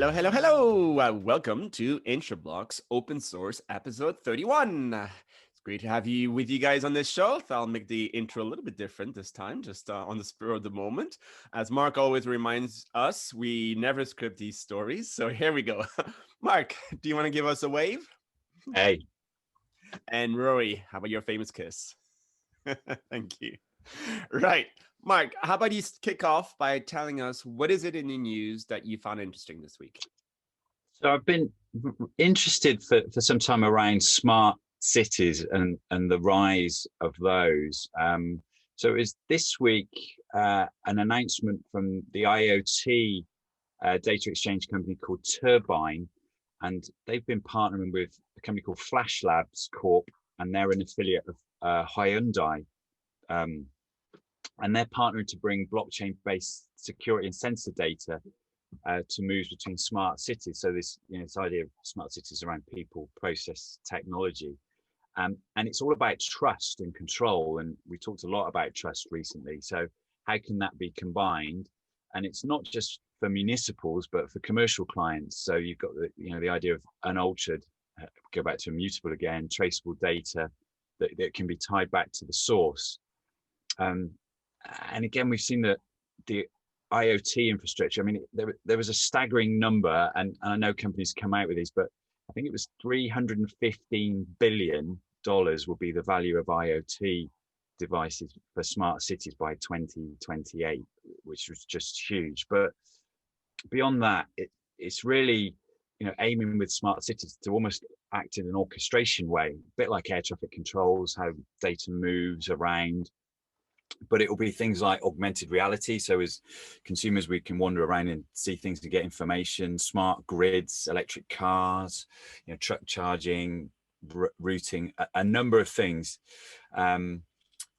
Hello, hello, hello. Welcome to Insureblocks Open Source episode 31. It's great to have you with you guys on this show. I'll make the intro a little bit different this time, just on the spur of the moment. As Mark always reminds us, we never script these stories. So here we go. Mark, do you want to give us a wave? Hey. And Rory, how about your famous kiss? Thank you. Right. Mark, how about you kick off by telling us what is it in the news that you found interesting this week? So I've been interested for some time around smart cities and the rise of those. So it was this week an announcement from the IoT data exchange company called Turbine, and they've been partnering with a company called Flash Labs Corp, and they're an affiliate of Hyundai. And they're partnering to bring blockchain-based security and sensor data to move between smart cities. So this idea of smart cities around people, process, technology. And it's all about trust and control. And we talked a lot about trust recently. So how can that be combined? And it's not just for municipals, but for commercial clients. So you've got the idea of unaltered, go back to immutable again, traceable data that can be tied back to the source. And again, we've seen that the IoT infrastructure, I mean, there was a staggering number, and I know companies come out with these, but I think it was $315 billion will be the value of IoT devices for smart cities by 2028, which was just huge. But beyond that, it's really, aiming with smart cities to almost act in an orchestration way, a bit like air traffic controls, how data moves around. But it will be things like augmented reality. So as consumers, we can wander around and see things to get information, smart grids, electric cars, truck charging, routing, a number of things. And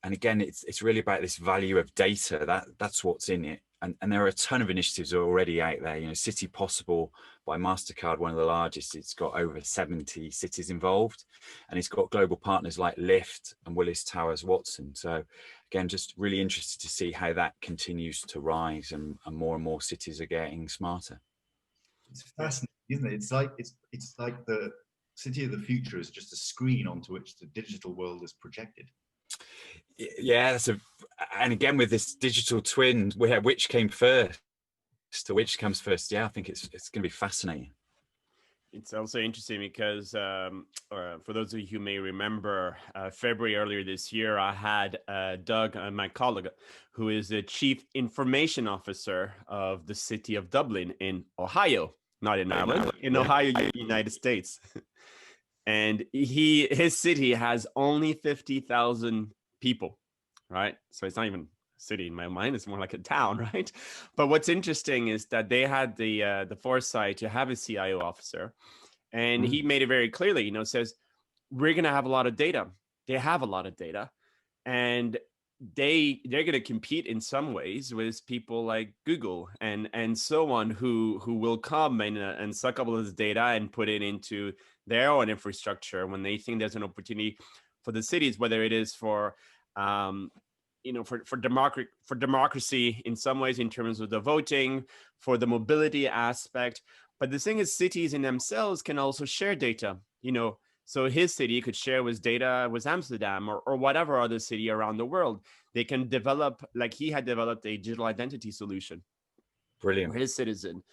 again, it's really about this value of data. That's what's in it. And there are a ton of initiatives already out there. City Possible by MasterCard, one of the largest, it's got over 70 cities involved, and it's got global partners like Lyft and Willis Towers Watson. So again, just really interested to see how that continues to rise and more cities are getting smarter. It's fascinating, isn't it? It's like the city of the future is just a screen onto which the digital world is projected. Yeah, and again with this digital twin, which came first, to which comes first. Yeah, I think it's going to be fascinating. It's also interesting because for those of you who may remember, February earlier this year, I had Doug, my colleague, who is the Chief Information Officer of the city of Dublin in Ohio, not in Ireland, in Ohio, United States. And his city has only 50,000 people, right? So it's not even a city in my mind, it's more like a town, right? But what's interesting is that they had the foresight to have a CIO officer, and he made it very clearly, says, we're going to have a lot of data. They have a lot of data, and they're going to compete in some ways with people like Google and so on, who will come and suck up all this data and put it into their own infrastructure when they think there's an opportunity for the cities, whether it is for for democracy in some ways in terms of the voting, for the mobility aspect. But the thing is, cities in themselves can also share data, So his city could share his data with Amsterdam or whatever other city around the world. They can develop, like he had developed a digital identity solution. Brilliant. For his citizen,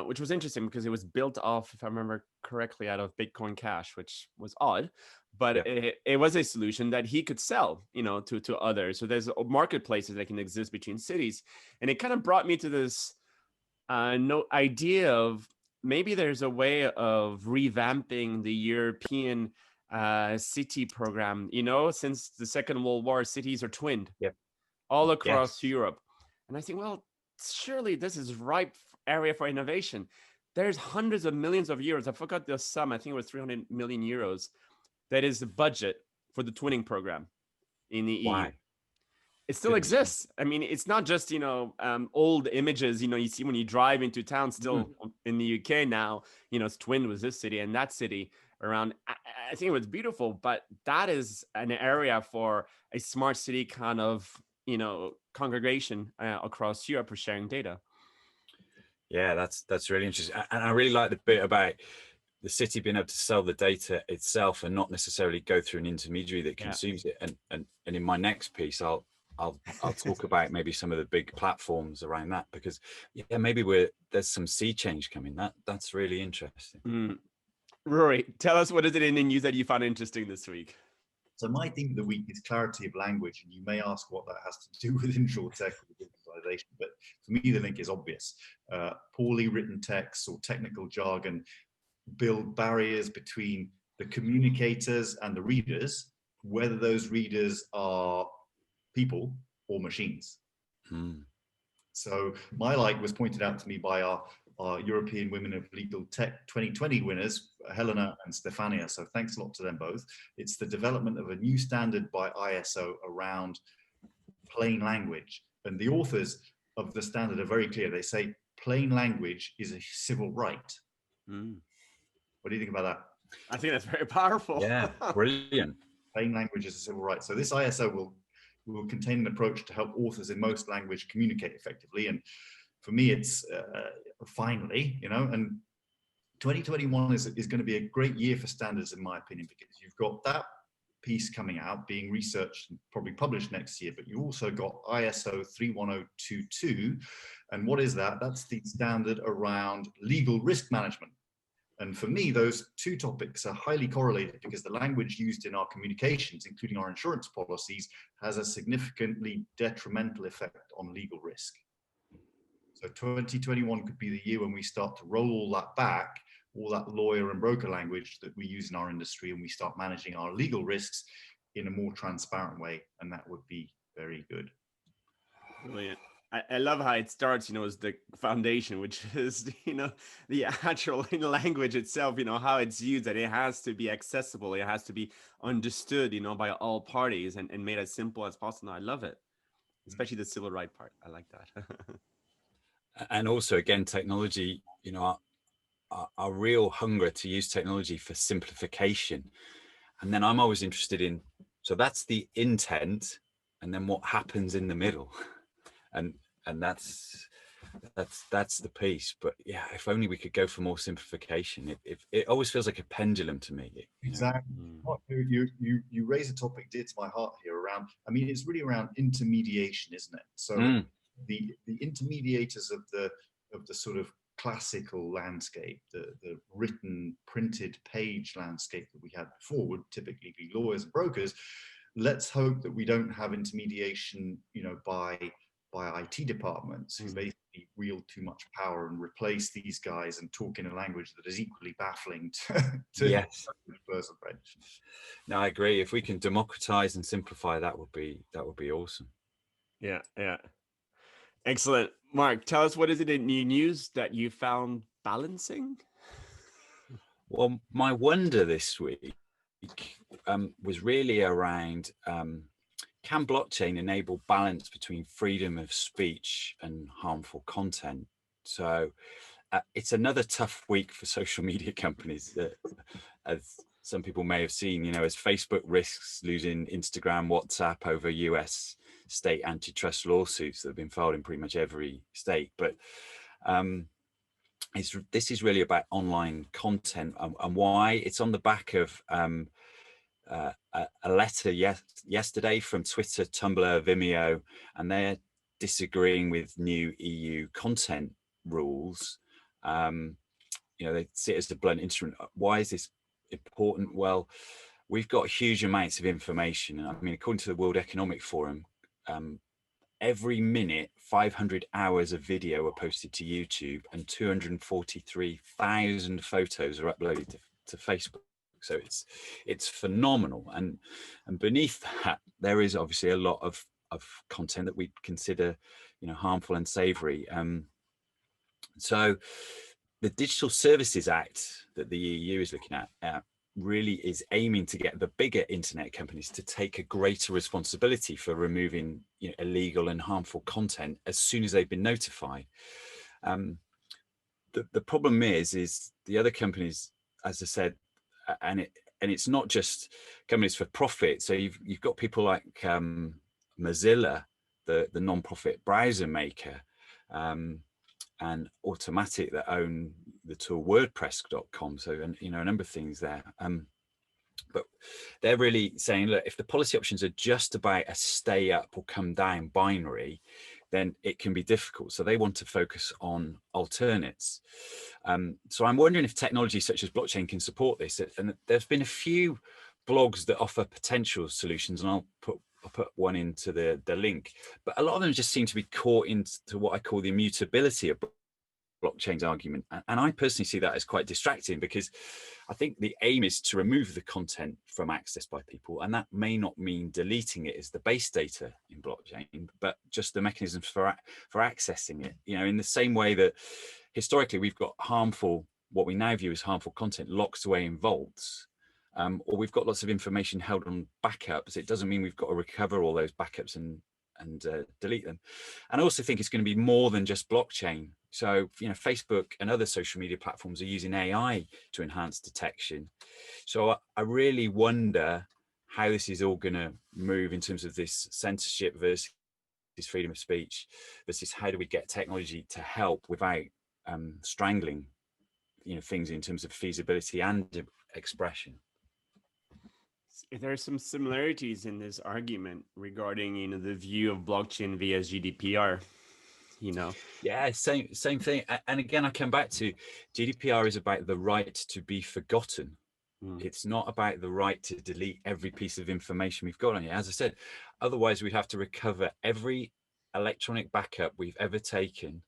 which was interesting because it was built off, if I remember correctly, out of Bitcoin Cash, which was odd, but it was a solution that he could sell, to others. So there's marketplaces that can exist between cities. And it kind of brought me to this idea of maybe there's a way of revamping the European city program. Since the Second World War, cities are twinned all across Europe. And I think, well, surely this is ripe area for innovation. There's hundreds of millions of euros. I forgot the sum. I think it was 300 million euros. That is the budget for the twinning program in the EU. It still exists. I mean, it's not just, old images, you see when you drive into town still in the UK now, it's twinned with this city and that city around. I think it was beautiful, but that is an area for a smart city kind of, congregation across Europe for sharing data. Yeah, that's really interesting. And I really like the bit about the city being able to sell the data itself and not necessarily go through an intermediary that consumes it. And in my next piece, I'll talk about maybe some of the big platforms around that, because yeah, maybe there's some sea change coming. That's really interesting. Rory, tell us, what is it in the news that you found interesting this week? So my theme of the week is clarity of language, and you may ask what that has to do with insurtech or digitalization, but for me the link is obvious. Poorly written texts or technical jargon build barriers between the communicators and the readers, whether those readers are people or machines. So my like was pointed out to me by our European Women of Legal Tech 2020 winners, Helena and Stefania. So thanks a lot to them both. It's the development of a new standard by ISO around plain language. And the authors of the standard are very clear. They say plain language is a civil right. What do you think about that? I think that's very powerful. Yeah, brilliant. Plain language is a civil right. So this ISO will contain an approach to help authors in most language communicate effectively. And for me, it's finally, and 2021 is going to be a great year for standards, in my opinion, because you've got that piece coming out, being researched and probably published next year, but you also got ISO 31022. And what is that? That's the standard around legal risk management. And for me, those two topics are highly correlated, because the language used in our communications, including our insurance policies, has a significantly detrimental effect on legal risk. So 2021 could be the year when we start to roll all that back, all that lawyer and broker language that we use in our industry, and we start managing our legal risks in a more transparent way. And that would be very good. Brilliant. I love how it starts, as the foundation, which is, the actual language itself, how it's used, that it has to be accessible. It has to be understood, by all parties and made as simple as possible. I love it, especially the civil right part. I like that. And also, again, technology, our real hunger to use technology for simplification. And then I'm always interested in, so that's the intent, and then what happens in the middle. And that's the piece. But yeah, if only we could go for more simplification. It always feels like a pendulum to me. Exactly. You raise a topic dear to my heart here around, it's really around intermediation, isn't it? So the intermediators of the sort of classical landscape, the written printed page landscape that we had before, would typically be lawyers and brokers. Let's hope that we don't have intermediation, by IT departments who basically wield too much power and replace these guys and talk in a language that is equally baffling to yes. the person, right? No, I agree. If we can democratize and simplify, that would be awesome. Yeah. Excellent. Mark, tell us, what is it in new news that you found balancing? Well, my wonder this week was really around, can blockchain enable balance between freedom of speech and harmful content? So it's another tough week for social media companies, as some people may have seen, as Facebook risks losing Instagram, WhatsApp over US state antitrust lawsuits that have been filed in pretty much every state. But this is really about online content and why. It's on the back of a letter yesterday from Twitter, Tumblr, Vimeo, and they're disagreeing with new EU content rules. They see it as a blunt instrument. Why is this important? Well, we've got huge amounts of information. According to the World Economic Forum, every minute 500 hours of video are posted to YouTube, and 243,000 photos are uploaded to Facebook. So it's phenomenal, and beneath that there is obviously a lot of content that we consider harmful and savory. So the Digital Services Act that the EU is looking at really is aiming to get the bigger internet companies to take a greater responsibility for removing illegal and harmful content as soon as they've been notified. The problem is the other companies, as I said, and it's not just companies for profit. So you've got people like Mozilla, the non-profit browser maker, and Automatic that own the tool WordPress.com. So, and a number of things there. But they're really saying, look, if the policy options are just about a stay up or come down binary, then it can be difficult. So they want to focus on alternates. So I'm wondering if technology such as blockchain can support this. And there's been a few blogs that offer potential solutions, and I'll put one into the link. But a lot of them just seem to be caught into what I call the immutability of blockchain's argument. And I personally see that as quite distracting, because I think the aim is to remove the content from access by people, and that may not mean deleting it as the base data in blockchain, but just the mechanisms for accessing it. In the same way that historically we've got what we now view as harmful content locked away in vaults, or we've got lots of information held on backups. It doesn't mean we've got to recover all those backups and delete them. And I also think it's going to be more than just blockchain. So, Facebook and other social media platforms are using AI to enhance detection. So I really wonder how this is all going to move in terms of this censorship versus freedom of speech versus how do we get technology to help without strangling, things in terms of feasibility and expression. There are some similarities in this argument regarding, the view of blockchain via GDPR. Yeah, same thing. And again, I come back to GDPR is about the right to be forgotten. It's not about the right to delete every piece of information we've got on it. As I said, otherwise we'd have to recover every electronic backup we've ever taken,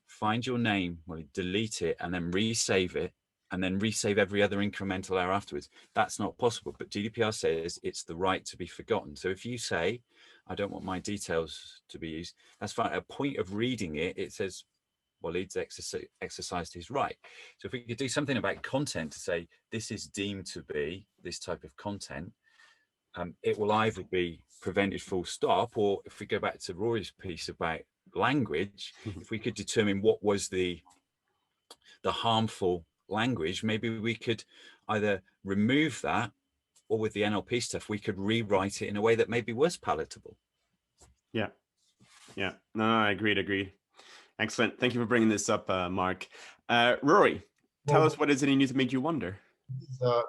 find your name, delete it, and then resave it, and then resave every other incremental error afterwards. That's not possible. But GDPR says it's the right to be forgotten. So if you say, I don't want my details to be used, that's fine. At a point of reading it, it says, Waleed's exercised his right. So if we could do something about content to say, this is deemed to be this type of content, it will either be prevented full stop, or if we go back to Rory's piece about language, if we could determine what was the harmful language, maybe we could either remove that, or with the NLP stuff, we could rewrite it in a way that maybe was palatable. Yeah. No, I agreed. Excellent. Thank you for bringing this up, Mark. Rory, tell us, what is it in you to make you wonder?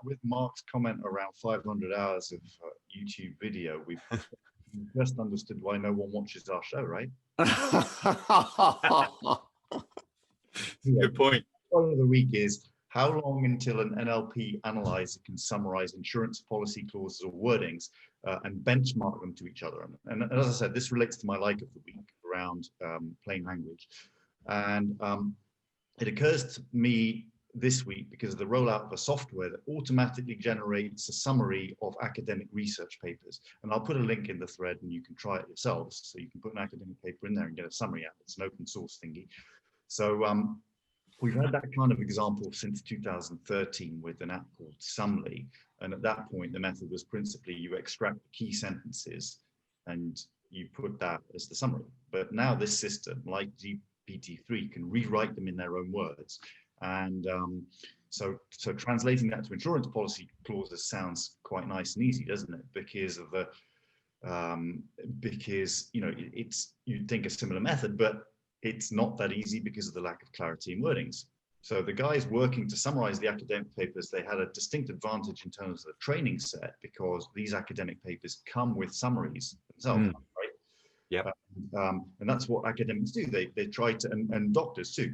With Mark's comment around 500 hours of YouTube video, we've just understood why no one watches our show, right? Good point. One of the week is, how long until an NLP analyzer can summarize insurance policy clauses or wordings and benchmark them to each other? And as I said, this relates to my like of the week around plain language. And it occurs to me this week because of the rollout of a software that automatically generates a summary of academic research papers. And I'll put a link in the thread and you can try it yourselves. So you can put an academic paper in there and get a summary out. It's an open source thingy. So we've had that kind of example since 2013 with an app called Sumly. And at that point, the method was principally you extract the key sentences and you put that as the summary. But now this system, like GPT-3, can rewrite them in their own words. And so translating that to insurance policy clauses sounds quite nice and easy, doesn't it? Because of the it's, you'd think a similar method, but it's not that easy because of the lack of clarity in wordings. So the guys working to summarize the academic papers, they had a distinct advantage in terms of the training set, because these academic papers come with summaries themselves, right? Yeah. And that's what academics do. They try to, and doctors too.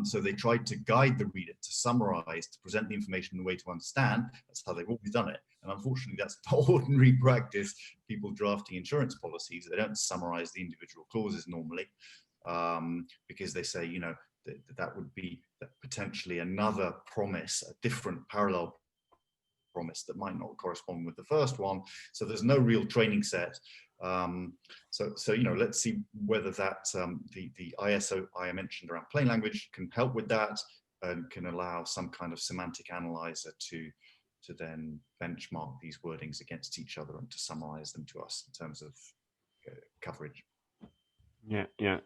So they tried to guide the reader to summarize, to present the information in a way to understand. That's how they've always done it. And unfortunately, that's not ordinary practice. People drafting insurance policies, they don't summarize the individual clauses normally, because they say, that would be potentially another promise, a different parallel promise that might not correspond with the first one. So there's no real training set. So let's see whether that the ISO I mentioned around plain language can help with that, and can allow some kind of semantic analyzer to then benchmark these wordings against each other and to summarize them to us in terms of coverage. Yeah.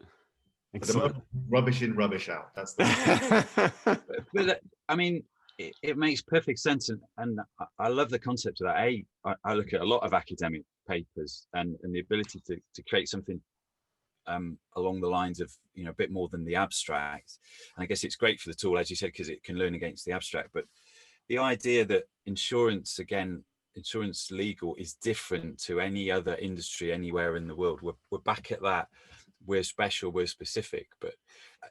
Excellent. Rubbish in, rubbish out. That's the But I mean, it makes perfect sense, and I love the concept of that. I look at a lot of academic papers and the ability to create something along the lines of, you know, a bit more than the abstract. And I guess it's great for the tool, as you said, because it can learn against the abstract. But the idea that insurance, again, insurance legal is different to any other industry anywhere in the world. We're back at that. We're special, we're specific. But,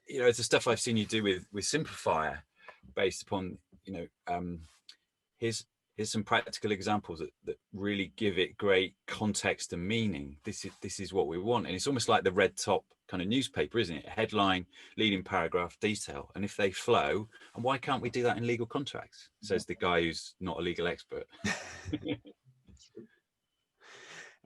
you know, it's the stuff I've seen you do with Simplifier, based upon, you know, here's some practical examples that really give it great context and meaning. This is what we want. And it's almost like the red top kind of newspaper, isn't it? Headline, leading paragraph, detail. And if they flow, and why can't we do that in legal contracts? Says the guy who's not a legal expert.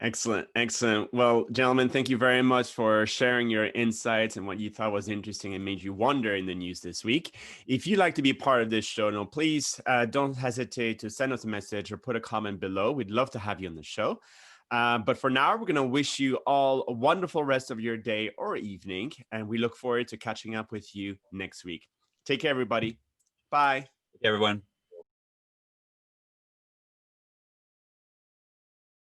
Excellent. Excellent. Well, gentlemen, thank you very much for sharing your insights and what you thought was interesting and made you wonder in the news this week. If you'd like to be part of this show, please don't hesitate to send us a message or put a comment below. We'd love to have you on the show. But for now, we're going to wish you all a wonderful rest of your day or evening. And we look forward to catching up with you next week. Take care, everybody. Bye. Everyone.